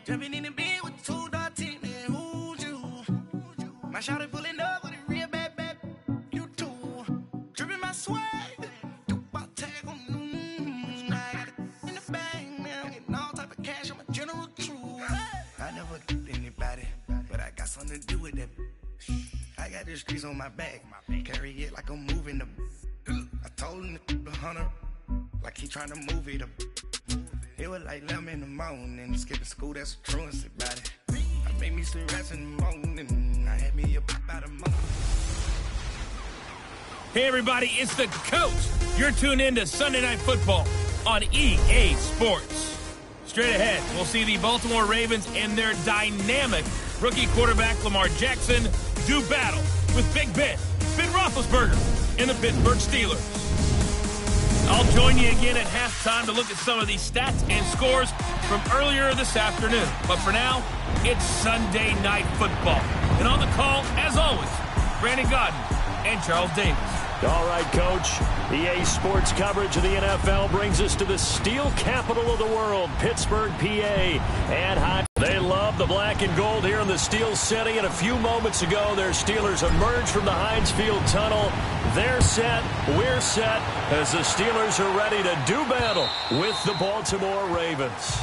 Jumping in the bed with 2 dark teeth, man, who's you? My shawty pulling up with a real bad, you too. Dripping my swag, do my tag on, I got it in the bag, man, I'm getting all type of cash on my general truth. I never did anybody, but I got something to do with that. I got the streets on my back, carry it like I'm moving the. I told him to 100, like he trying to move it up. It was like 11 in the morning, skipping school, that's a truancy about it. I made me some rest in the morning, I had me a pop out of morning. Hey everybody, it's the coach. You're tuned in to Sunday Night Football on EA Sports. Straight ahead, we'll see the Baltimore Ravens and their dynamic rookie quarterback Lamar Jackson do battle with Big Ben Roethlisberger, and the Pittsburgh Steelers. I'll join you again at halftime to look at some of these stats and scores from earlier this afternoon. But for now, it's Sunday Night Football. And on the call, as always, Brandon Godden and Charles Davis. All right, Coach. EA Sports coverage of the NFL brings us to the steel capital of the world, Pittsburgh, PA, and high. They love the black and gold here in the Steel City, and a few moments ago, their Steelers emerged from the Heinz Field tunnel. They're set, we're set, as the Steelers are ready to do battle with the Baltimore Ravens.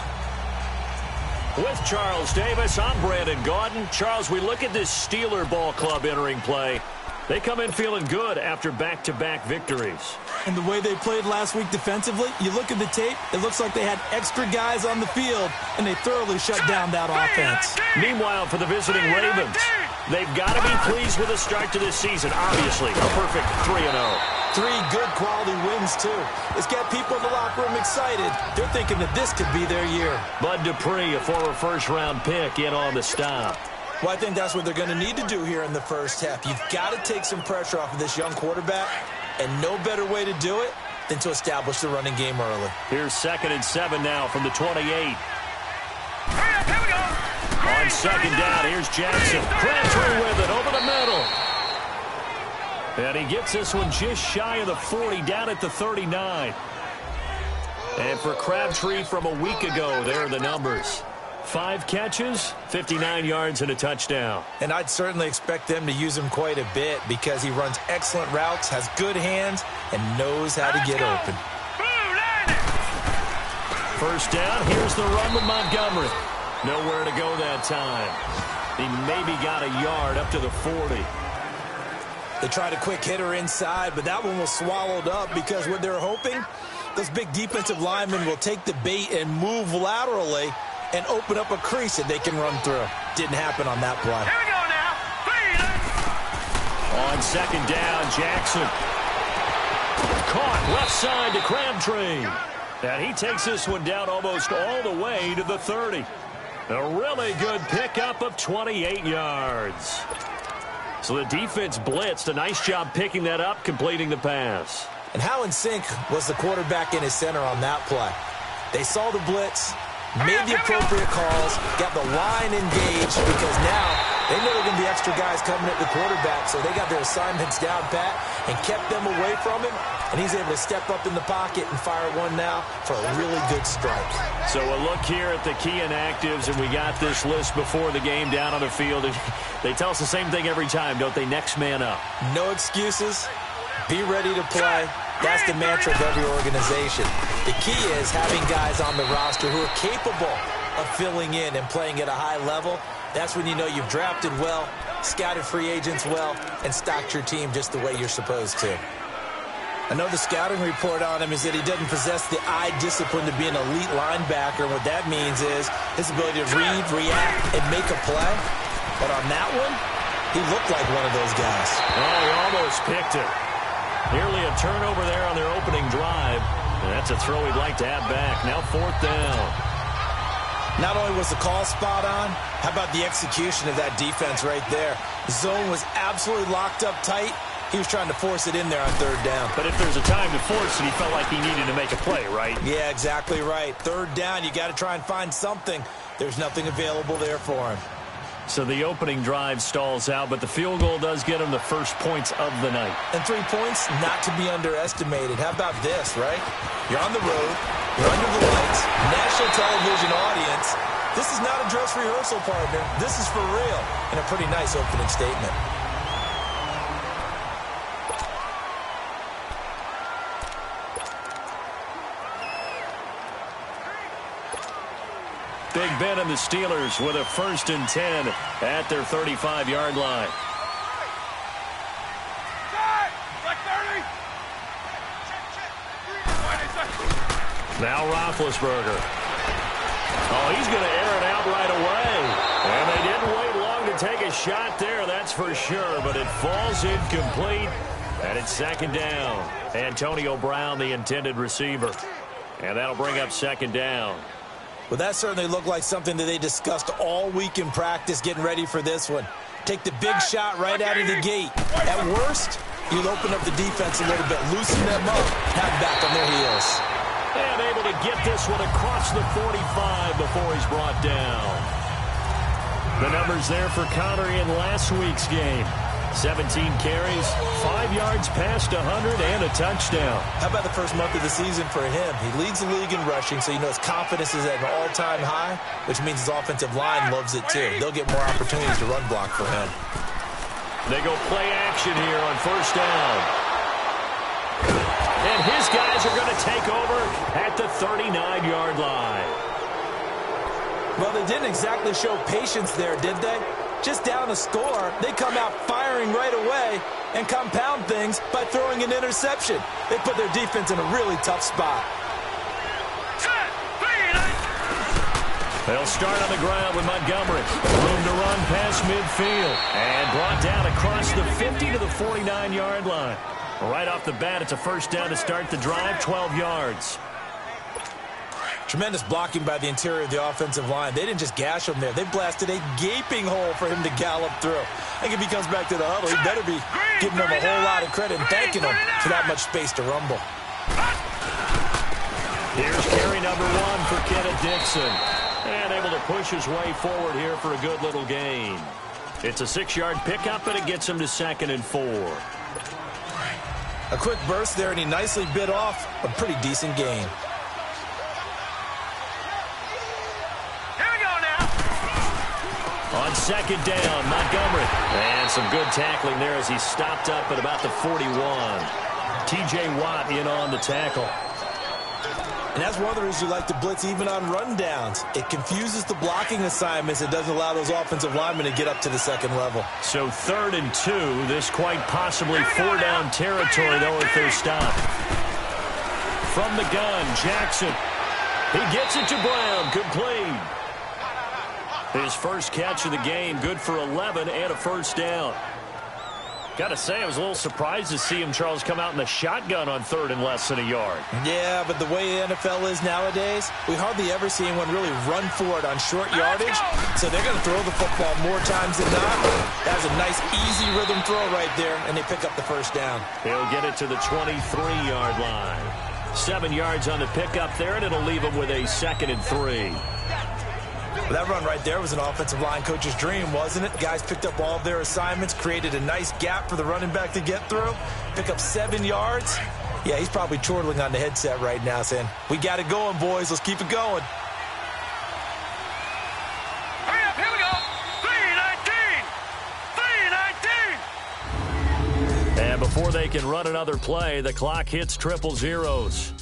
With Charles Davis, I'm Brandon Gaudin. Charles, we look at this Steeler ball club entering play. They come in feeling good after back-to-back victories. And the way they played last week defensively, you look at the tape, it looks like they had extra guys on the field, and they thoroughly shut down that offense. Meanwhile, for the visiting Ravens, they've got to be pleased with the start to this season. Obviously, a perfect 3-0. 3 good quality wins, too. It's got people in the locker room excited. They're thinking that this could be their year. Bud Dupree, a former first-round pick, in on the stop. Well, I think that's what they're going to need to do here in the first half. You've got to take some pressure off of this young quarterback, and no better way to do it than to establish the running game early. Here's 2nd and 7 now from the 28. Here we go. On 2nd down, here's Jackson. Crabtree with it over the middle. And he gets this one just shy of the 40, down at the 39. And for Crabtree from a week ago, there are the numbers. 5 catches, 59 yards, and a touchdown. And I'd certainly expect them to use him quite a bit because he runs excellent routes, has good hands, and knows how to get open. First down, here's the run with Montgomery. Nowhere to go that time. He maybe got a yard up to the 40. They tried a quick hitter inside, but that one was swallowed up because what they're hoping, those big defensive linemen will take the bait and move laterally and open up a crease that they can run through. Didn't happen on that play. Here we go now. On 2nd down, Jackson. Caught left side to Crabtree. And he takes this one down almost all the way to the 30. A really good pickup of 28 yards. So the defense blitzed. A nice job picking that up, completing the pass. And how in sync was the quarterback and his center on that play? They saw the blitz, made the appropriate calls, got the line engaged because now they know there are going to be extra guys coming at the quarterback, so they got their assignments down pat and kept them away from him, and he's able to step up in the pocket and fire one now for a really good strike. So a look here at the key inactives, and we got this list before the game down on the field. They tell us the same thing every time, don't they? Next man up. No excuses. Be ready to play. That's the mantra of every organization. The key is having guys on the roster who are capable of filling in and playing at a high level. That's when you know you've drafted well, scouted free agents well, and stocked your team just the way you're supposed to. I know the scouting report on him is that he doesn't possess the eye discipline to be an elite linebacker. What that means is his ability to read, react, and make a play. But on that one, he looked like one of those guys. Oh, he almost picked it. Nearly a turnover there on their opening drive. And that's a throw he'd like to have back. Now 4th down. Not only was the call spot on, how about the execution of that defense right there? The zone was absolutely locked up tight. He was trying to force it in there on 3rd down. But if there's a time to force it, he felt like he needed to make a play, right? Yeah, exactly right. 3rd down, you got to try and find something. There's nothing available there for him. So the opening drive stalls out, but the field goal does get him the first points of the night. And 3 points, not to be underestimated. How about this, right? You're on the road, you're under the lights, national television audience, This is not a dress rehearsal, partner. This is for real, and a pretty nice opening statement. Big Ben and the Steelers with a 1st and 10 at their 35-yard line. Now Roethlisberger. Oh, he's going to air it out right away. And they didn't wait long to take a shot there, that's for sure. But it falls incomplete, and it's 2nd down. Antonio Brown, the intended receiver. And that'll bring up 2nd down. Well, that certainly looked like something that they discussed all week in practice getting ready for this one. Take the big shot right out of the gate. At worst, you'll open up the defense a little bit, loosen them up, have back on their heels. And able to get this one across the 45 before he's brought down. The numbers there for Connor in last week's game. 17 carries, 5 yards past 100, and a touchdown. How about the first month of the season for him? He leads the league in rushing, so you know his confidence is at an all-time high, which means his offensive line loves it too. They'll get more opportunities to run block for him. They go play action here on 1st down. And his guys are going to take over at the 39-yard line. Well, they didn't exactly show patience there, did they? Just down a score, they come out firing right away and compound things by throwing an interception. They put their defense in a really tough spot. They'll start on the ground with Montgomery. Room to run past midfield. And brought down across the 50 to the 49-yard line. Right off the bat, it's a 1st down to start the drive, 12 yards. Tremendous blocking by the interior of the offensive line. They didn't just gash him there. They blasted a gaping hole for him to gallop through. I think if he comes back to the huddle, he better be giving them a whole lot of credit and thanking them for that much space to rumble. Here's carry number 1 for Kenneth Dixon. And able to push his way forward here for a good little gain. It's a 6-yard pickup, and it gets him to 2nd and 4. A quick burst there, and he nicely bit off a pretty decent gain. On 2nd down, Montgomery. And some good tackling there as he stopped up at about the 41. T.J. Watt in on the tackle. And that's one of the reasons you like to blitz even on rundowns. It confuses the blocking assignments. It doesn't allow those offensive linemen to get up to the 2nd level. So 3rd and 2. This quite possibly 4-down territory, though, if they're stopped. From the gun, Jackson. He gets it to Brown. Complete. His first catch of the game, good for 11 and a 1st down. Got to say, I was a little surprised to see him, Charles, come out in the shotgun on 3rd and less than a yard. Yeah, but the way the NFL is nowadays, we hardly ever see anyone really run for it on short yardage. So they're going to throw the football more times than not. That's a nice, easy rhythm throw right there, and they pick up the 1st down. He'll get it to the 23-yard line. 7 yards on the pickup there, and it'll leave him with a 2nd and 3. Well, that run right there was an offensive line coach's dream, wasn't it? Guys picked up all of their assignments, created a nice gap for the running back to get through, pick up 7 yards. Yeah, he's probably chortling on the headset right now saying, we got it going, boys. Let's keep it going. Hurry up, here we go. 3:19. 3:19. And before they can run another play, the clock hits triple zeros.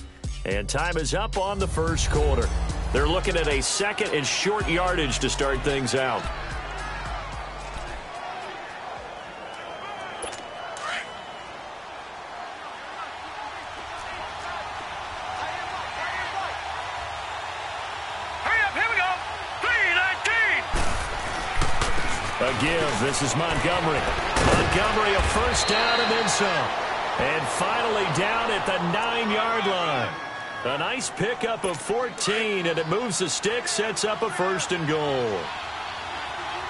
And time is up on the 1st quarter. They're looking at a 2nd and short yardage to start things out. Hurry up, here we go. 3:19. A give. This is Montgomery. Montgomery, a 1st down and then some. And finally down at the 9-yard line. A nice pickup of 14, and it moves the stick, sets up a 1st and goal.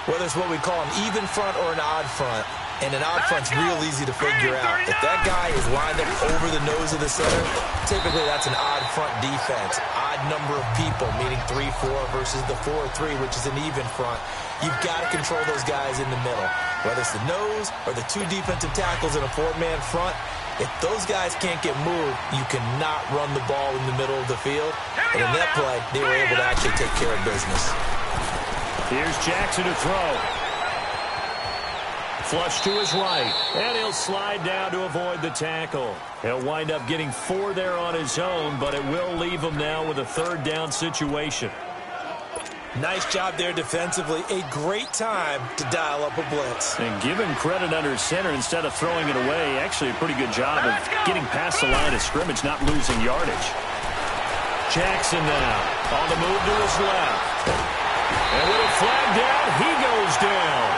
Whether it's what we call an even front or an odd front, and an odd front's real easy to figure out. If that guy is lined up over the nose of the center, typically that's an odd front defense. Odd number of people, meaning 3-4 versus the 4-3, which is an even front. You've got to control those guys in the middle. Whether it's the nose or the 2 defensive tackles in a 4-man front, if those guys can't get moved, you cannot run the ball in the middle of the field. And in that play, they were able to actually take care of business. Here's Jackson to throw. Flush to his right, and he'll slide down to avoid the tackle. He'll wind up getting 4 there on his own, but it will leave him now with a 3rd down situation. Nice job there defensively. A great time to dial up a blitz. And give him credit under center instead of throwing it away. Actually a pretty good job of getting past the line of scrimmage, not losing yardage. Jackson now on the move to his left. And with a flag down, he goes down.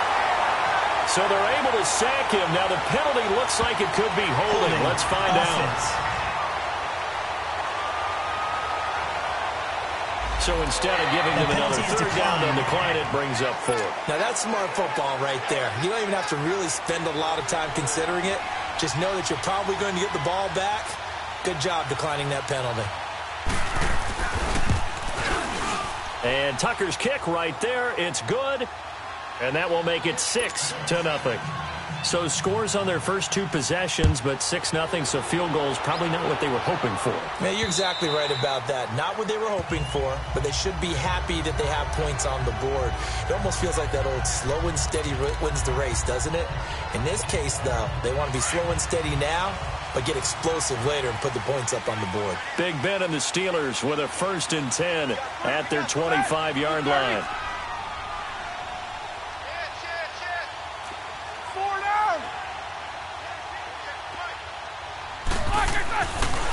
So they're able to sack him. Now the penalty looks like it could be holding. Let's find out. So instead of giving them another 3rd down, they'll decline it, brings up 4. Now that's smart football right there. You don't even have to really spend a lot of time considering it. Just know that you're probably going to get the ball back. Good job declining that penalty. And Tucker's kick right there. It's good. And that will make it 6-0. So scores on their first 2 possessions, but 6-0, so field goals probably not what they were hoping for. Man, you're exactly right about that. Not what they were hoping for, but they should be happy that they have points on the board. It almost feels like that old slow and steady wins the race, doesn't it? In this case, though, they want to be slow and steady now, but get explosive later and put the points up on the board. Big Ben and the Steelers with a 1st and 10 at their 25-yard line.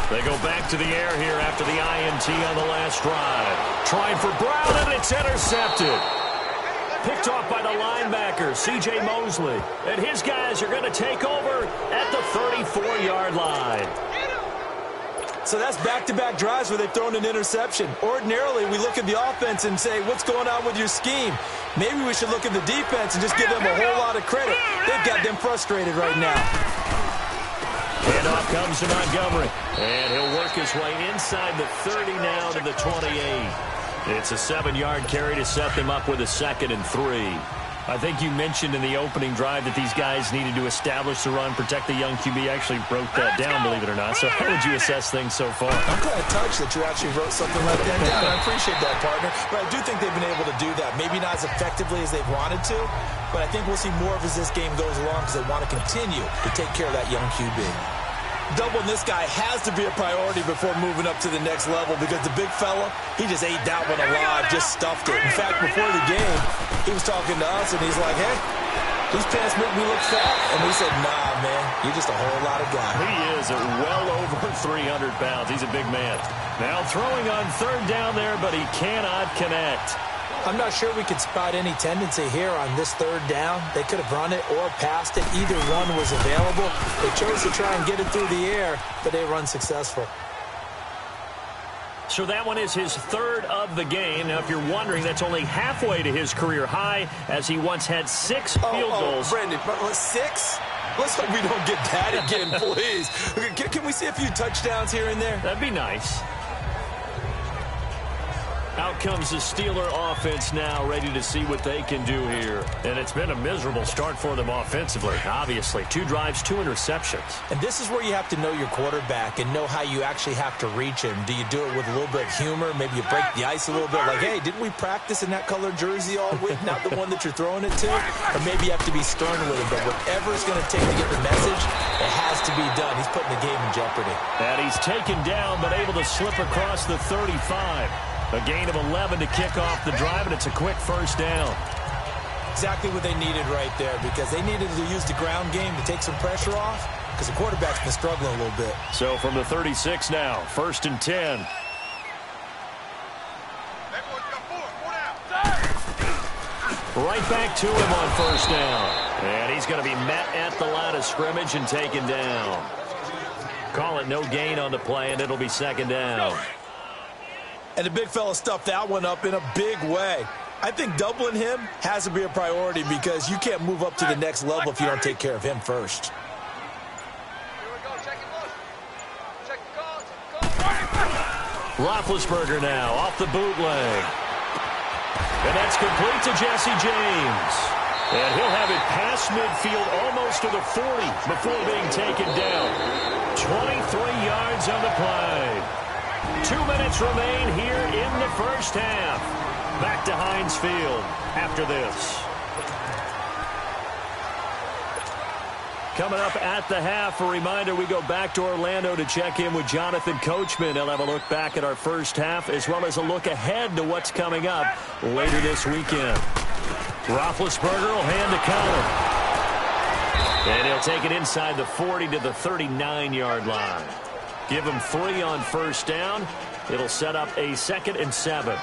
They go back to the air here after the INT on the last drive. Trying for Brown, and it's intercepted. Picked off by the linebacker, C.J. Mosley. And his guys are going to take over at the 34-yard line. So that's back-to-back drives where they've thrown an interception. Ordinarily, we look at the offense and say, what's going on with your scheme? Maybe we should look at the defense and just give them a whole lot of credit. They've got them frustrated right now. Handoff comes to Montgomery. And he'll work his way inside the 30 now to the 28. It's a 7-yard carry to set them up with a 2nd and 3. I think you mentioned in the opening drive that these guys needed to establish the run, protect the young QB. Actually broke that down, believe it or not. So how would you assess things so far? I'm kind of touched that you actually wrote something like that down. I appreciate that, partner. But I do think they've been able to do that. Maybe not as effectively as they've wanted to, but I think we'll see more of as this game goes along because they want to continue to take care of that young QB. Doubling this guy has to be a priority before moving up to the next level because the big fella, he just ate that one alive, just stuffed it. In fact, before the game, he was talking to us, and he's like, hey, these pants make me look fat. And we said, nah, man, you're just a whole lot of guy. He is at well over 300 pounds. He's a big man. Now throwing on 3rd down there, but he cannot connect. I'm not sure we could spot any tendency here on this 3rd down. They could have run it or passed it. Either one was available. They chose to try and get it through the air, but they were unsuccessful. So that one is his 3rd of the game. Now, if you're wondering, that's only halfway to his career high, as he once had 6 field goals. Brandon, 6? Let's hope we don't get that again, please. Can we see a few touchdowns here and there? That'd be nice. Out comes the Steeler offense now, ready to see what they can do here. And it's been a miserable start for them offensively, obviously. 2 drives, 2 interceptions. And this is where you have to know your quarterback and know how you actually have to reach him. Do you do it with a little bit of humor? Maybe you break the ice a little bit, like, hey, didn't we practice in that colored jersey all week? Not the one that you're throwing it to? Or maybe you have to be stern with him. But whatever it's going to take to get the message, it has to be done. He's putting the game in jeopardy. And he's taken down, but able to slip across the 35. A gain of 11 to kick off the drive, and it's a quick 1st down. Exactly what they needed right there, because they needed to use the ground game to take some pressure off, because the quarterback's been struggling a little bit. So from the 36 now, 1st and 10. Right back to him on 1st down. And he's going to be met at the line of scrimmage and taken down. Call it no gain on the play, and it'll be 2nd down. And the big fella stuffed that one up in a big way. I think doubling him has to be a priority because you can't move up to the next level if you don't take care of him first. Roethlisberger now off the bootleg. And that's complete to Jesse James. And he'll have it past midfield almost to the 40 before being taken down. 23 yards on the play. 2 minutes remain here in the 1st half. Back to Heinz Field after this. Coming up at the half, a reminder, we go back to Orlando to check in with Jonathan Coachman. He'll have a look back at our first half as well as a look ahead to what's coming up later this weekend. Roethlisberger will hand the counter. And he'll take it inside the 40 to the 39-yard line. Give him 3 on first down. It'll set up a 2nd and 7.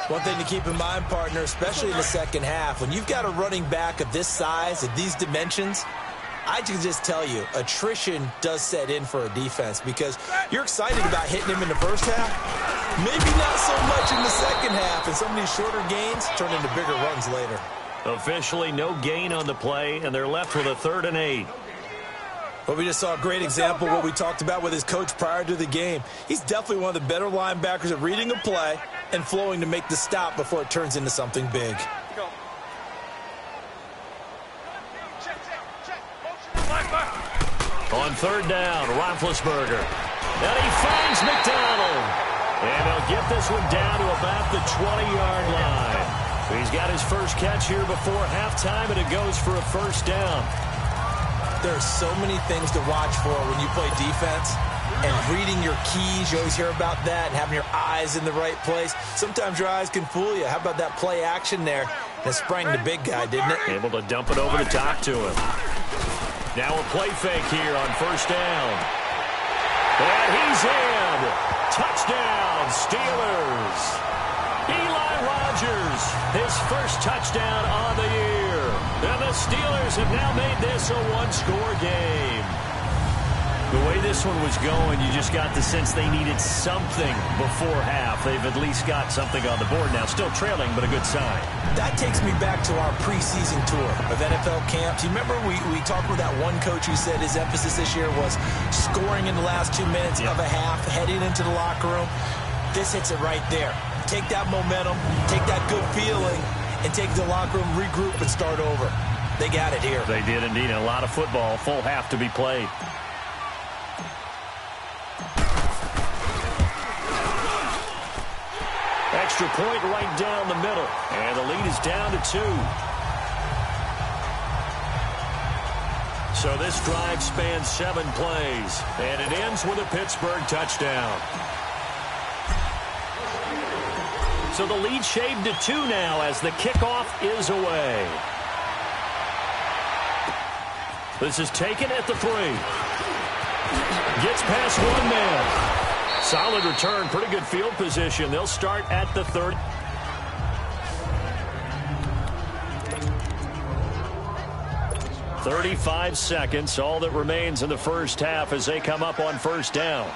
One thing to keep in mind, partner, especially in the second half, when you've got a running back of this size, of these dimensions, I can just tell you, attrition does set in for a defense because you're excited about hitting him in the first half. Maybe not so much in the second half, and some of these shorter gains turn into bigger runs later. Officially no gain on the play, and they're left with a 3rd and 8. But we just saw a great example of what we talked about with his coach prior to the game. He's definitely one of the better linebackers at reading a play and flowing to make the stop before it turns into something big. On 3rd down, Roethlisberger. And he finds McDonald. And they'll get this one down to about the 20-yard line. He's got his first catch here before halftime, and it goes for a first down. There are so many things to watch for when you play defense. And reading your keys, you always hear about that, and having your eyes in the right place. Sometimes your eyes can fool you. How about that play action there? That sprang the big guy, didn't it? Able to dump it over the top to him. Now a play fake here on first down. And he's in. Touchdown, Steelers. Eli Rogers, his first touchdown on the year. And the Steelers have now made this a one-score game. The way this one was going, you just got the sense they needed something before half. They've at least got something on the board now. Still trailing, but a good sign. That takes me back to our preseason tour of NFL camps. You remember we talked with that one coach who said his emphasis this year was scoring in the last 2 minutes of a half, heading into the locker room. This hits it right there. Take that momentum, take that good feeling, and take it to the locker room, regroup, and start over. They got it here. They did indeed. A lot of football, full half to be played. Extra point right down the middle. And the lead is down to 2. So this drive spans 7 plays. And it ends with a Pittsburgh touchdown. So the lead shaved to 2 now as the kickoff is away. This is taken at the 3. Gets past 1 man. Solid return, pretty good field position. They'll start at the 30. "35 seconds, all that remains in the first half as they come up on first down.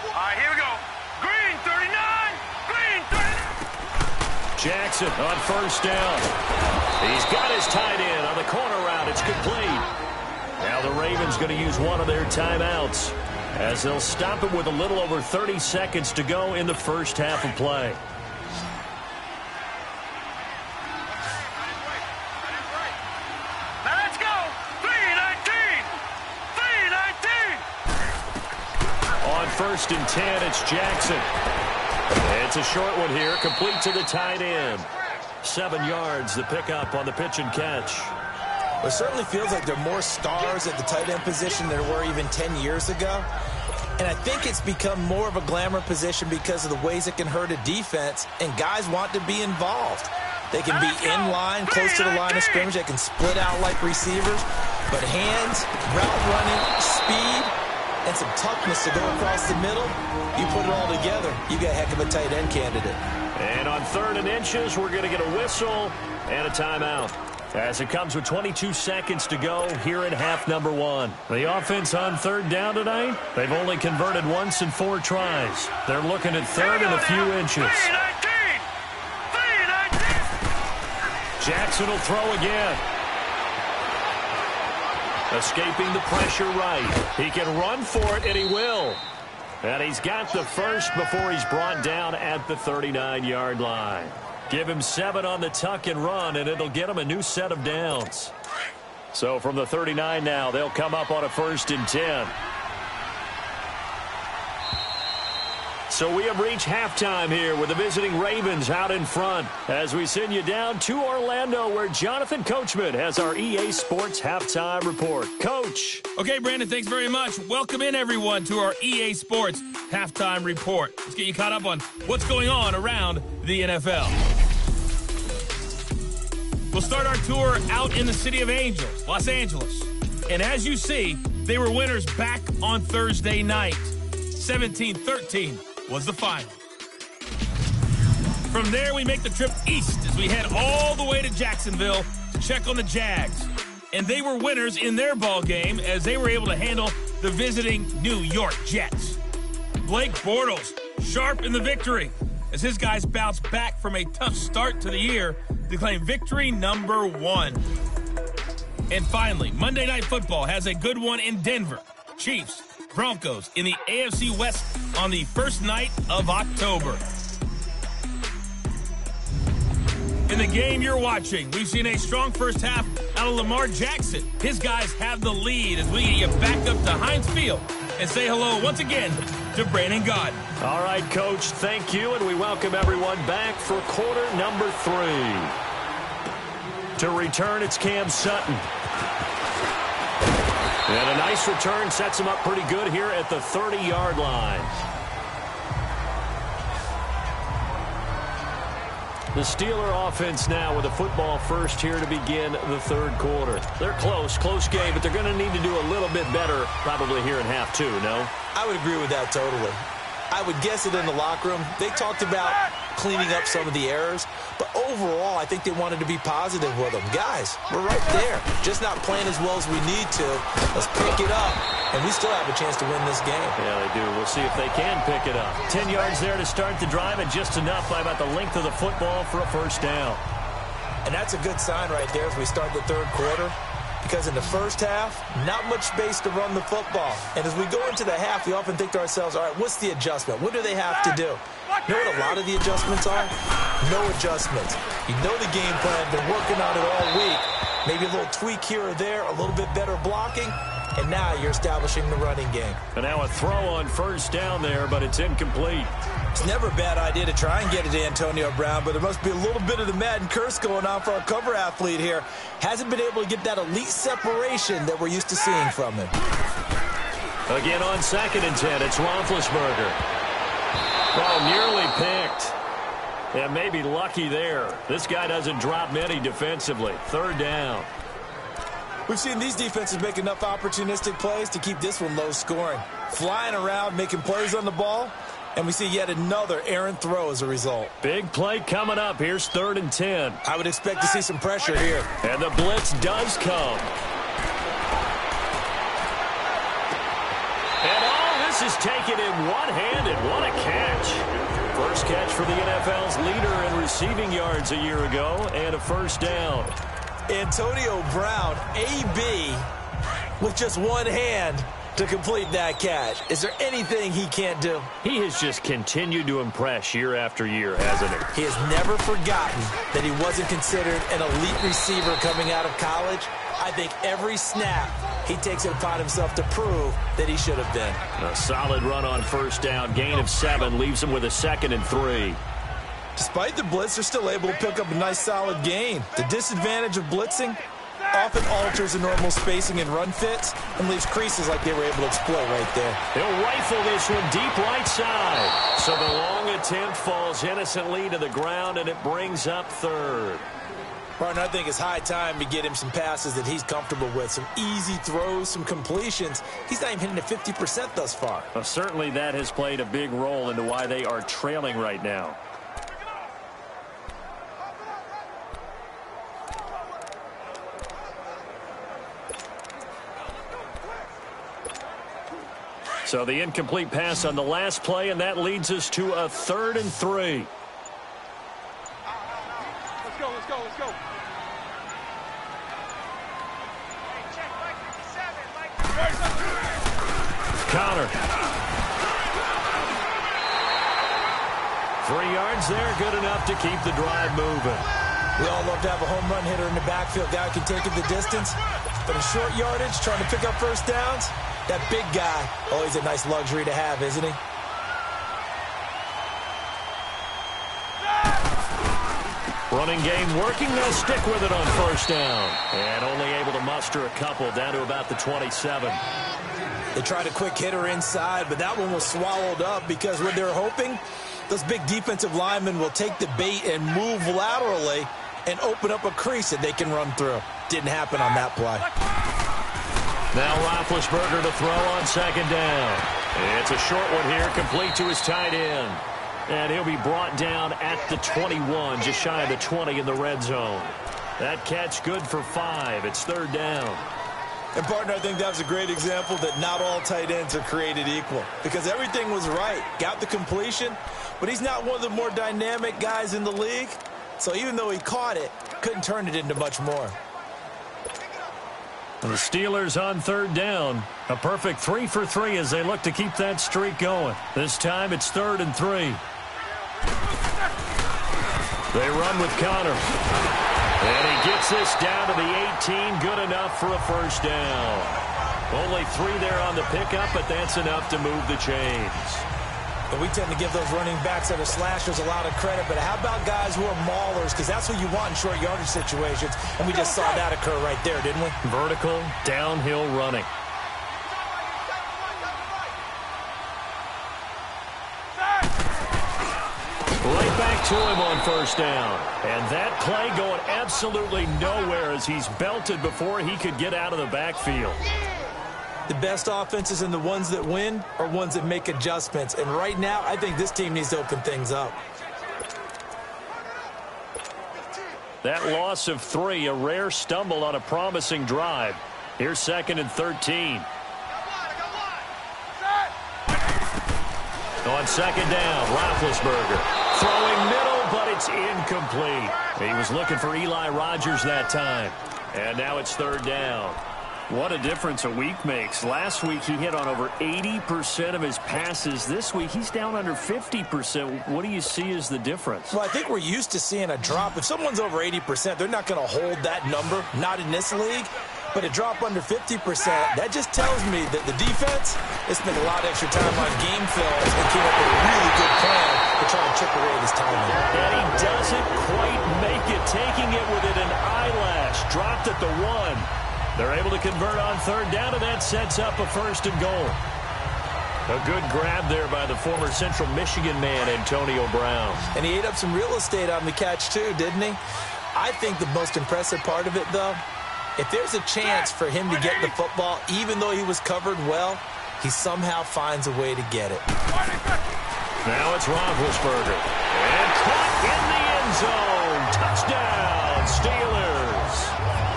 All right, here we go. Green 39, green 39. Jackson on first down. He's got his tight end on the corner route. It's complete. Now the Ravens going to use one of their timeouts as they'll stop it with a little over 30 seconds to go in the first half of play. Now let's go. 319. 319. On 1st and 10, it's Jackson. It's a short one here, complete to the tight end. 7 yards, the pickup on the pitch and catch. Well, it certainly feels like there are more stars at the tight end position than there were even 10 years ago. And I think it's become more of a glamour position because of the ways it can hurt a defense, and guys want to be involved. They can be in line, close to the line of scrimmage. They can split out like receivers. But hands, route running, speed, and some toughness to go across the middle, you put it all together, you got a heck of a tight end candidate. And on 3rd and inches, we're going to get a whistle and a timeout. As it comes with 22 seconds to go here in half number 1. The offense on 3rd down tonight, they've only converted once in 4 tries. They're looking at 3rd and a few inches. 319. 319. Jackson will throw again. Escaping the pressure right. He can run for it, and he will. And he's got the first before he's brought down at the 39-yard line. Give him 7 on the tuck and run, and it'll get him a new set of downs. So from the 39 now, they'll come up on a 1st and 10. So we have reached halftime here with the visiting Ravens out in front as we send you down to Orlando where Jonathan Coachman has our EA Sports Halftime Report. Coach. Okay, Brandon, thanks very much. Welcome in, everyone, to our EA Sports Halftime Report. Let's get you caught up on what's going on around the NFL. We'll start our tour out in the City of Angels, Los Angeles. And as you see, they were winners back on Thursday night. 17-13 was the final. From there, we make the trip east as we head all the way to Jacksonville to check on the Jags. And they were winners in their ball game as they were able to handle the visiting New York Jets. Blake Bortles, sharp in the victory as his guys bounced back from a tough start to the year to claim victory number 1. And finally, Monday Night Football has a good one in Denver. Chiefs, Broncos in the AFC West on the first night of October. In the game you're watching, we've seen a strong first half out of Lamar Jackson. His guys have the lead as we get you back up to Heinz Field and say hello once again to Brandon Gaudin. All right, Coach, thank you, and we welcome everyone back for quarter number 3. To return, it's Cam Sutton. And a nice return sets him up pretty good here at the 30-yard line. The Steeler offense now with a football first here to begin the third quarter. They're close game, but they're going to need to do a little bit better probably here in half 2, no? I would agree with that totally. I would guess it in the locker room. They talked about cleaning up some of the errors, but overall, I think they wanted to be positive with them. Guys, we're right there. Just not playing as well as we need to. Let's pick it up, and we still have a chance to win this game. Yeah, they do. We'll see if they can pick it up. 10 yards there to start the drive, and just enough by about the length of the football for a first down. And that's a good sign right there as we start the third quarter. Because in the first half, not much space to run the football. And as we go into the half, we often think to ourselves, all right, what's the adjustment? What do they have to do? You know what a lot of the adjustments are? No adjustments. You know the game plan, been working on it all week. Maybe a little tweak here or there, a little bit better blocking, and now you're establishing the running game. And now a throw on first down there, but it's incomplete. It's never a bad idea to try and get it to Antonio Brown, but there must be a little bit of the Madden curse going on for our cover athlete here. Hasn't been able to get that elite separation that we're used to seeing from him. Again on 2nd and 10, it's Roethlisberger. Oh, nearly picked. Yeah, maybe lucky there. This guy doesn't drop many defensively. 3rd down. We've seen these defenses make enough opportunistic plays to keep this one low scoring. Flying around, making plays on the ball, and we see yet another errant throw as a result. Big play coming up. Here's 3rd and 10. I would expect to see some pressure here. And the blitz does come. And all this is taken in one-handed. What a catch. First catch for the NFL's leader in receiving yards a year ago, and a first down. Antonio Brown, AB, with just one hand to complete that catch. Is there anything he can't do? He has just continued to impress year after year, hasn't he? He has never forgotten that he wasn't considered an elite receiver coming out of college. I think every snap he takes it upon himself to prove that he should have been. A solid run on first down. Gain of 7 leaves him with a 2nd and 3. Despite the blitz, they're still able to pick up a nice solid gain. The disadvantage of blitzing often alters the normal spacing and run fits and leaves creases like they were able to exploit right there. He'll rifle this one deep right side. So the long attempt falls innocently to the ground, and it brings up 3rd. Martin, I think it's high time to get him some passes that he's comfortable with. Some easy throws, some completions. He's not even hitting at 50% thus far. Well, certainly that has played a big role into why they are trailing right now. So the incomplete pass on the last play, and that leads us to a 3rd and 3. Let's go. Counter. 3 yards there, good enough to keep the drive moving. We all love to have a home run hitter in the backfield. Guy who can take it the distance. But in short yardage, trying to pick up first downs, that big guy, always a nice luxury to have, isn't he? Running game working. They'll stick with it on first down. And only able to muster a couple down to about the 27. They tried a quick hitter inside, but that one was swallowed up because what they're hoping, those big defensive linemen will take the bait and move laterally and open up a crease that they can run through. Didn't happen on that play. Now Roethlisberger to throw on second down. It's a short one here, complete to his tight end. And he'll be brought down at the 21, just shy of the 20 in the red zone. That catch good for 5. It's third down. And, partner, I think that was a great example that not all tight ends are created equal because everything was right. Got the completion, but he's not one of the more dynamic guys in the league. So even though he caught it, couldn't turn it into much more. And the Steelers on third down. A perfect 3 for 3 as they look to keep that streak going. This time it's 3rd and 3. They run with Connor. And he gets this down to the 18. Good enough for a first down. Only 3 there on the pickup, but that's enough to move the chains. And we tend to give those running backs that are slashers a lot of credit, but how about guys who are maulers? Because that's what you want in short yardage situations, and we just saw that occur right there, didn't we? Vertical, downhill running. Right back to him on first down. And that play going absolutely nowhere as he's belted before he could get out of the backfield. The best offenses and the ones that win are ones that make adjustments. And right now, I think this team needs to open things up. That loss of 3, a rare stumble on a promising drive. Here's 2nd and 13. On second down, Roethlisberger. Throwing middle, but it's incomplete. He was looking for Eli Rogers that time. And now it's third down. What a difference a week makes. Last week he hit on over 80% of his passes. This week he's down under 50%. What do you see as the difference? Well, I think we're used to seeing a drop. If someone's over 80%, they're not going to hold that number. Not in this league. But a drop under 50%, that just tells me that the defense has spent a lot of extra time on game films and came up with a really good plan to try and chip away at his timing. And he doesn't quite make it, taking it within an eyelash. Dropped at the 1. They're able to convert on third down, and that sets up a 1st and goal. A good grab there by the former Central Michigan man, Antonio Brown. And he ate up some real estate on the catch, too, didn't he? I think the most impressive part of it, though, if there's a chance for him to get the football, even though he was covered well, he somehow finds a way to get it. Now it's Roethlisberger. And caught in the end zone. Touchdown, Steelers.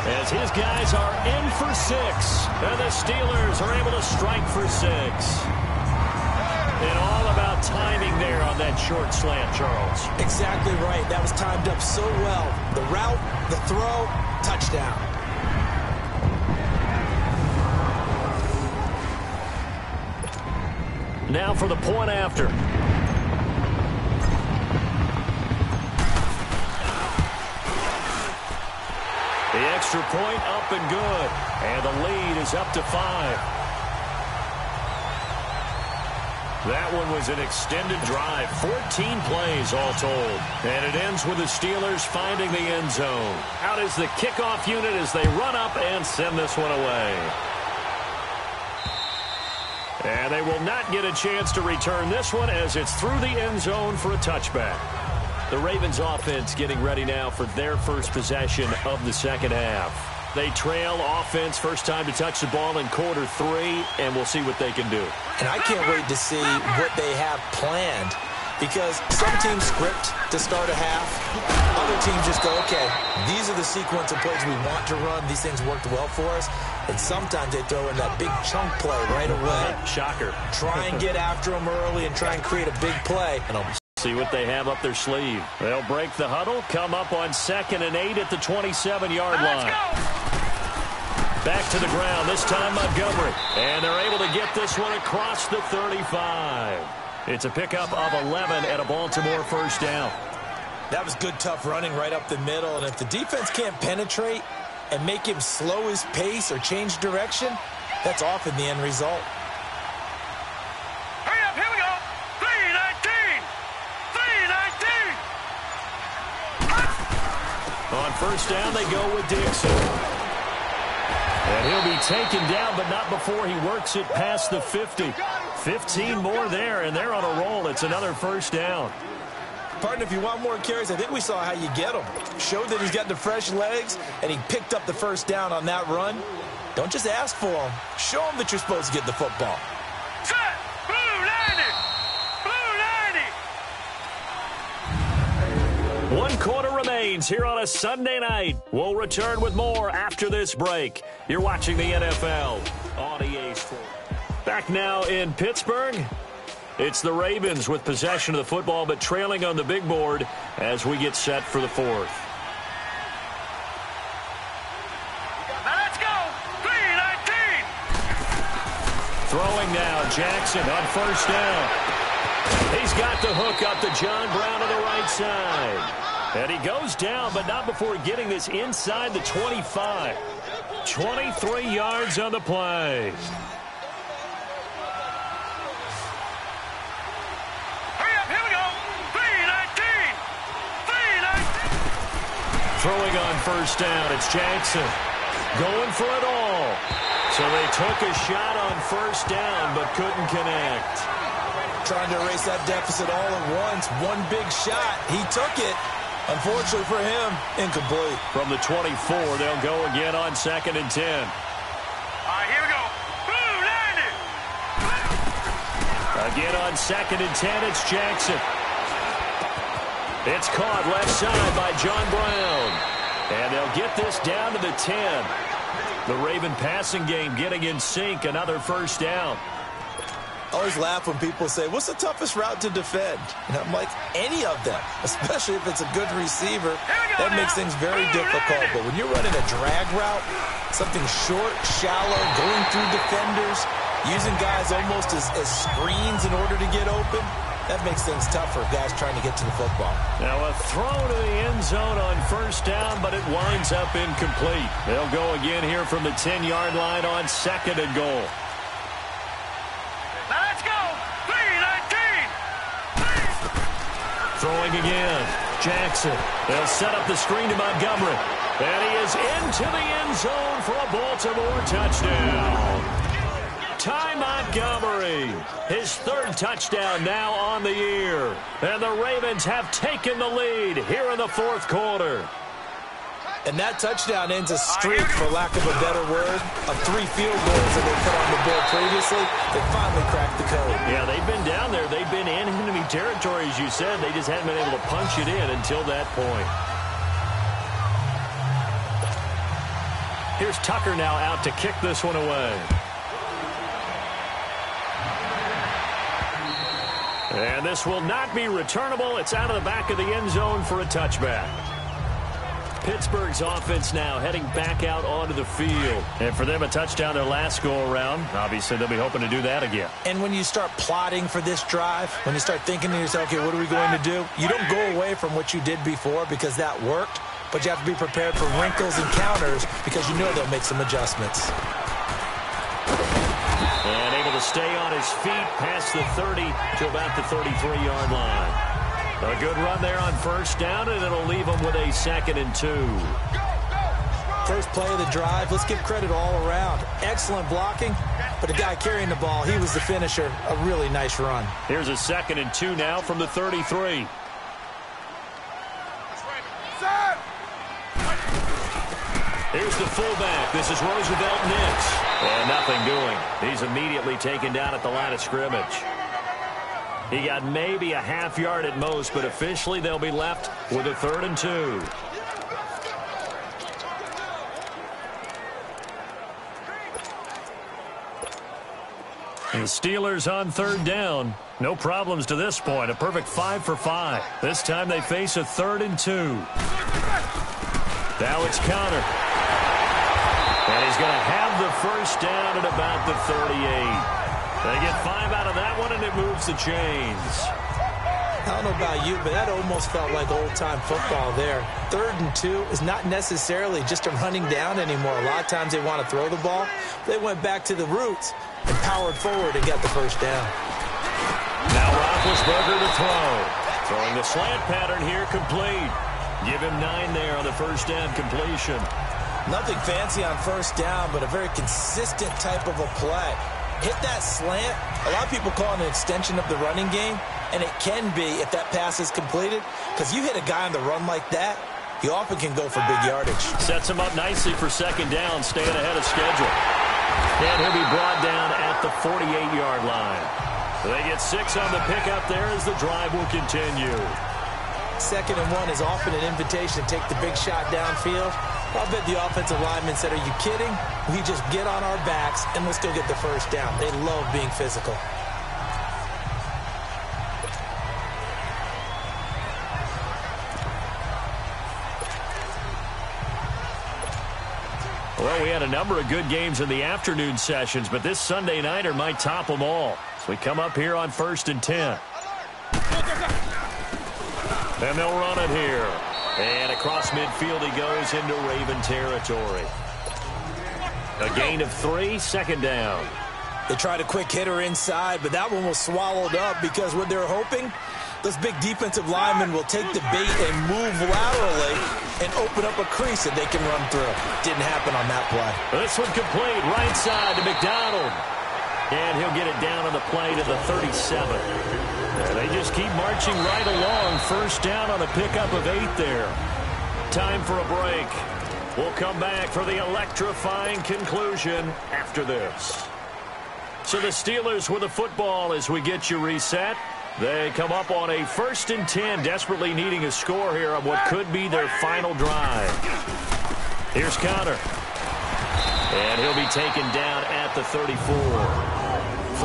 As his guys are in for 6. And the Steelers are able to strike for 6. And all about timing there on that short slant, Charles. Exactly right. That was timed up so well. The route, the throw, touchdown. Now for the point after. The extra point up and good. And the lead is up to 5. That one was an extended drive. 14 plays all told. And it ends with the Steelers finding the end zone. Out is the kickoff unit as they run up and send this one away. And they will not get a chance to return this one as it's through the end zone for a touchback. The Ravens offense getting ready now for their first possession of the second half. They trail offense, first time to touch the ball in quarter 3, and we'll see what they can do. And I can't wait to see what they have planned because some teams script to start a half. Other teams just go, okay, these are the sequence of plays we want to run. These things worked well for us. And sometimes they throw in that big chunk play right away. Shocker. Try and get after them early and try and create a big play. And I'll see what they have up their sleeve. They'll break the huddle, come up on 2nd and 8 at the 27-yard line. Back to the ground, this time Montgomery. And they're able to get this one across the 35. It's a pickup of 11 and a Baltimore first down. That was good, tough running right up the middle. And if the defense can't penetrate and make him slow his pace or change direction, that's often the end result. Hurry up, here we go. 3:19. 3:19. On first down, they go with Dixon. And he'll be taken down, but not before he works it past the 50. 15 more there, and they're on a roll. It's another first down. Partner, if you want more carries, I think we saw how you get them. Showed that he's got the fresh legs, and he picked up the first down on that run. Don't just ask for them. Show them that you're supposed to get the football. Set! Blue 90! Blue 90! 1 quarter remains here on a Sunday night. We'll return with more after this break. You're watching the NFL on EA Sports. Back now in Pittsburgh. It's the Ravens with possession of the football, but trailing on the big board as we get set for the fourth. Now let's go! 3-19! Throwing now, Jackson on first down. He's got the hook up to John Brown on the right side. And he goes down, but not before getting this inside the 25. 23 yards on the play. Throwing on first down, it's Jackson. Going for it all. So they took a shot on first down, but couldn't connect. Trying to erase that deficit all at once. One big shot. He took it. Unfortunately for him, incomplete. From the 24, they'll go again on 2nd and 10. All right, here we go. Blue 90! Again on 2nd and 10, it's Jackson. It's caught left side by John Brown. And they'll get this down to the 10. The Raven passing game getting in sync. Another first down. I always laugh when people say, what's the toughest route to defend? And I'm like, any of them, especially if it's a good receiver. That makes things very difficult. But when you're running a drag route, something short, shallow, going through defenders, using guys almost as screens in order to get open, that makes things tough for guys trying to get to the football. Now a throw to the end zone on first down, but it winds up incomplete. They'll go again here from the 10-yard line on 2nd and goal. Now let's go! 3-19! Throwing again. Jackson. They'll set up the screen to Montgomery. And he is into the end zone for a Baltimore touchdown. Ty Montgomery, his 3rd touchdown now on the year. And the Ravens have taken the lead here in the 4th quarter. And that touchdown ends a streak, for lack of a better word, of 3 field goals that they put on the board previously. They finally cracked the code. Yeah, they've been down there. They've been in enemy territory, as you said. They just haven't been able to punch it in until that point. Here's Tucker now out to kick this one away. And this will not be returnable. It's out of the back of the end zone for a touchback. Pittsburgh's offense now heading back out onto the field. And for them, a touchdown their last go-around. Obviously, they'll be hoping to do that again. And when you start plotting for this drive, when you start thinking to yourself, okay, what are we going to do? You don't go away from what you did before because that worked, but you have to be prepared for wrinkles and counters because you know they'll make some adjustments. And able to stay on his feet past the 30 to about the 33-yard line. A good run there on first down, and it'll leave him with a 2nd and 2. First play of the drive, let's give credit all around. Excellent blocking, but the guy carrying the ball, he was the finisher. A really nice run. Here's a 2nd and 2 now from the 33. Here's the fullback. This is Roosevelt Nix. And nothing doing. He's immediately taken down at the line of scrimmage. He got maybe a half yard at most, but officially they'll be left with a 3rd and 2. And the Steelers on 3rd down. No problems to this point. A perfect 5 for 5. This time they face a 3rd and 2. Now it's Connor. And he's going to have the first down at about the 38. They get 5 out of that one, and it moves the chains. I don't know about you, but that almost felt like old-time football there. 3rd and 2 is not necessarily just a running down anymore. A lot of times they want to throw the ball. They went back to the roots and powered forward and got the first down. Now Roethlisberger to throw. Throwing the slant pattern here complete. Give him 9 there on the first down completion. Nothing fancy on first down, but a very consistent type of a play. Hit that slant. A lot of people call it an extension of the running game, and it can be if that pass is completed, because you hit a guy on the run like that, he often can go for big yardage. Sets him up nicely for second down, staying ahead of schedule. And he'll be brought down at the 48-yard line. They get 6 on the pickup there as the drive will continue. 2nd and 1 is often an invitation to take the big shot downfield. I bet the offensive lineman said, are you kidding? We just get on our backs and let's go get the first down. They love being physical. Well, we had a number of good games in the afternoon sessions, but this Sunday nighter might top them all. So we come up here on 1st and 10. And they'll run it here. And across midfield he goes into Raven territory. A gain of 3, second down. They tried a quick hitter inside, but that one was swallowed up because what they're hoping, those big defensive linemen will take the bait and move laterally and open up a crease that they can run through. Didn't happen on that play. This one complete, right side to McDonald. And he'll get it down on the play to the 37. And they just keep marching right along. First down on a pickup of 8 there. Time for a break. We'll come back for the electrifying conclusion after this. So the Steelers with the football as we get you reset. They come up on a 1st and 10, desperately needing a score here on what could be their final drive. Here's Connor. And he'll be taken down at the 34.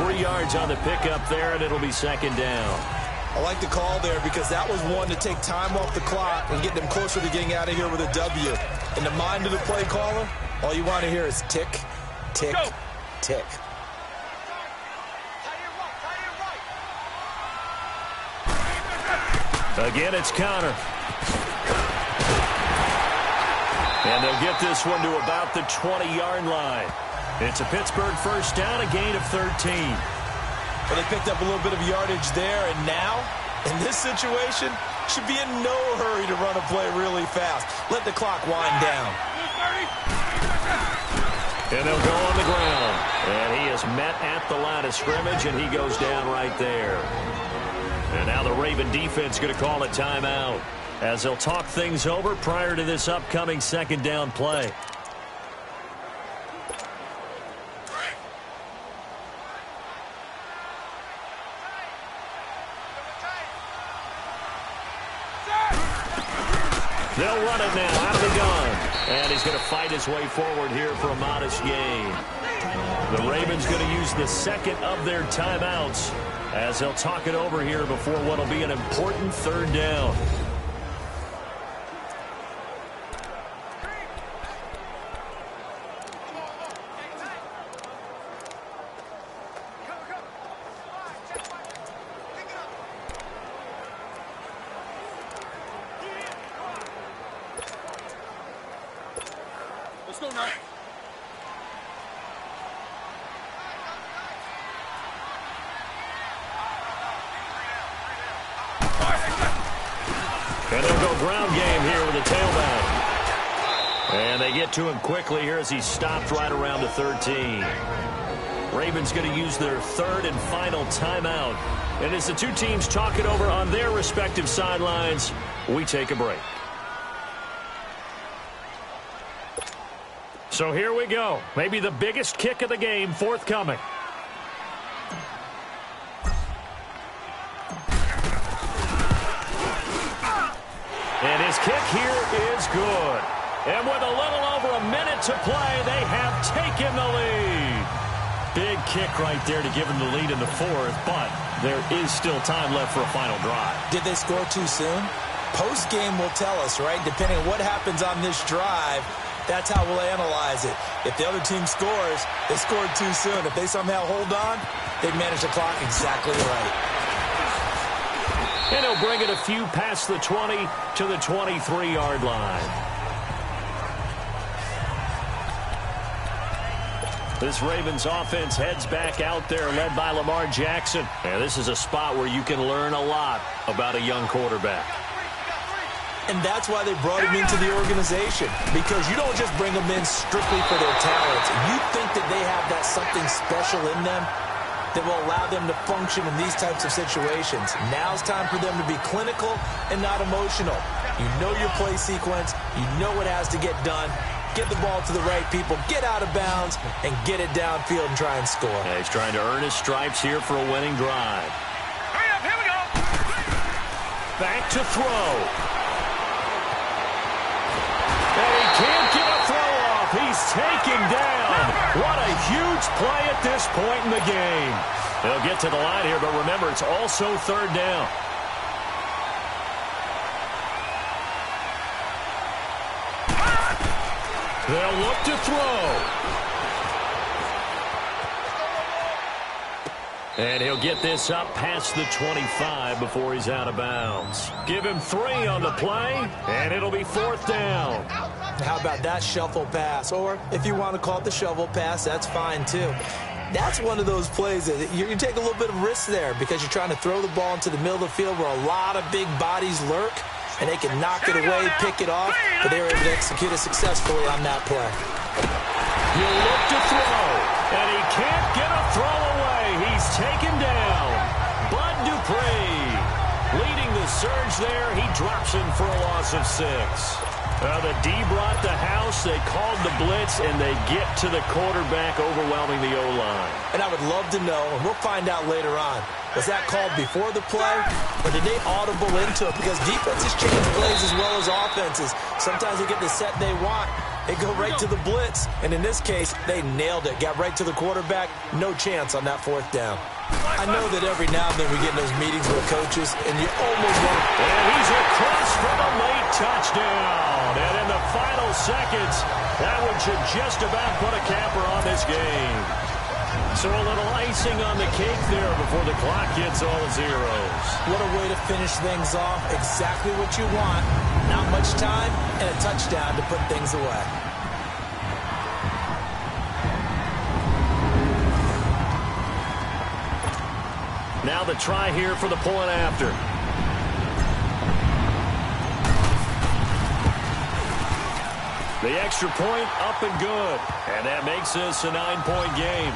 3 yards on the pickup there, and it'll be second down. I like the call there because that was one to take time off the clock and get them closer to getting out of here with a W. In the mind of the play caller, all you want to hear is tick, tick, tick. Again, it's Connor. And they'll get this one to about the 20-yard line. It's a Pittsburgh first down, a gain of 13. Well, they picked up a little bit of yardage there, and now, in this situation, should be in no hurry to run a play really fast. Let the clock wind down. And they'll go on the ground. And he is met at the line of scrimmage, and he goes down right there. And now the Raven defense going to call a timeout as they'll talk things over prior to this upcoming second down play. They'll run it now out of the gun. And he's going to fight his way forward here for a modest gain. The Ravens going to use the second of their timeouts as they'll talk it over here before what will be an important third down. Let's go now. And they'll go ground game here with a tailback. And they get to him quickly here as he stopped right around the 13. Ravens going to use their third and final timeout. And as the two teams talk it over on their respective sidelines, we take a break. So here we go. Maybe the biggest kick of the game forthcoming. And his kick here is good. And with a little over a minute to play, they have taken the lead. Big kick right there to give them the lead in the fourth, but there is still time left for a final drive. Did they score too soon? Post-game will tell us, right? Depending on what happens on this drive, that's how we'll analyze it. If the other team scores, they scored too soon. If they somehow hold on, they manage the clock exactly right. And he'll bring it a few past the 20 to the 23-yard line. This Ravens offense heads back out there, led by Lamar Jackson. And this is a spot where you can learn a lot about a young quarterback. And that's why they brought him into the organization, because you don't just bring them in strictly for their talents. You think that they have that something special in them that will allow them to function in these types of situations. Now's time for them to be clinical and not emotional. You know your play sequence. You know what has to get done. Get the ball to the right people, get out of bounds, and get it downfield and try and score. Yeah, he's trying to earn his stripes here for a winning drive. Hurry up, here we go. Back to throw. And he can't get a throw off. He's taken down. What a huge play at this point in the game. They'll get to the line here, but remember, it's also third down. They'll look to throw. And he'll get this up past the 25 before he's out of bounds. Give him 3 on the play, and it'll be fourth down. How about that shuffle pass? Or if you want to call it the shovel pass, that's fine too. That's one of those plays that you take a little bit of risk there because you're trying to throw the ball into the middle of the field where a lot of big bodies lurk, and they can knock it away, pick it off, but they were able to execute it successfully on that play. He'll look to throw, and he can't get a throw away. He's taken down. Bud Dupree leading the surge there. He drops in for a loss of 6. The D brought the house. They called the blitz, and they get to the quarterback, overwhelming the O-line. And I would love to know, and we'll find out later on, was that called before the play, or did they audible into it? Because defenses change plays as well as offenses. Sometimes they get the set they want. They go right to the blitz, and in this case, they nailed it. Got right to the quarterback. No chance on that fourth down. I know that every now and then we get in those meetings with coaches, and you almost want to... And he's across for the late touchdown. And in the final seconds, that one should just about put a capper on this game. So a little icing on the cake there before the clock hits all zeros. What a way to finish things off. Exactly what you want. Not much time and a touchdown to put things away. Now the try here for the point after. The extra point up and good. And that makes this a 9-point game.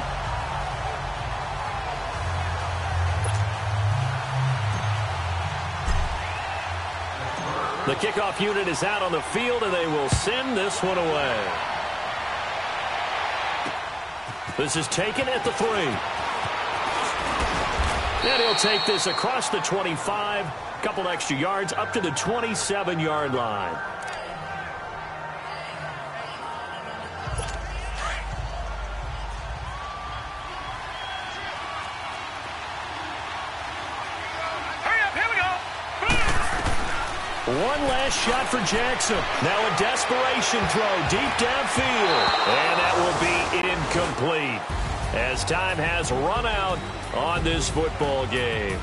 The kickoff unit is out on the field, and they will send this one away. This is taken at the 3. And he'll take this across the 25, couple extra yards up to the 27-yard line. One last shot for Jackson. Now a desperation throw deep downfield. And that will be incomplete as time has run out on this football game.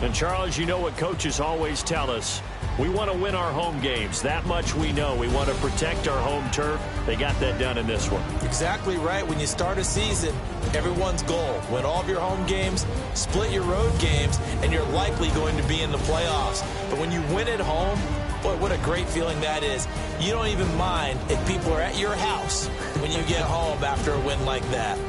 And, Charles, you know what coaches always tell us. We want to win our home games. That much we know. We want to protect our home turf. They got that done in this one. Exactly right. When you start a season, everyone's goal, win all of your home games, split your road games, and you're likely going to be in the playoffs. But when you win at home, boy, what a great feeling that is. You don't even mind if people are at your house when you get home after a win like that.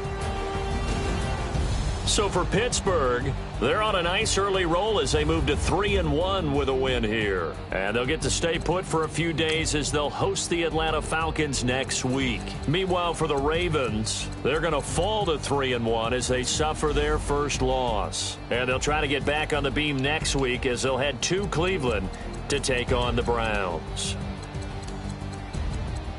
So for Pittsburgh, they're on a nice early roll as they move to 3-1 with a win here. And they'll get to stay put for a few days as they'll host the Atlanta Falcons next week. Meanwhile, for the Ravens, they're going to fall to 3-1 as they suffer their first loss. And they'll try to get back on the beam next week as they'll head to Cleveland to take on the Browns.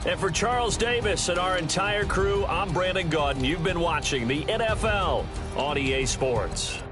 And for Charles Davis and our entire crew, I'm Brandon Gaudin. You've been watching the NFL on EA Sports.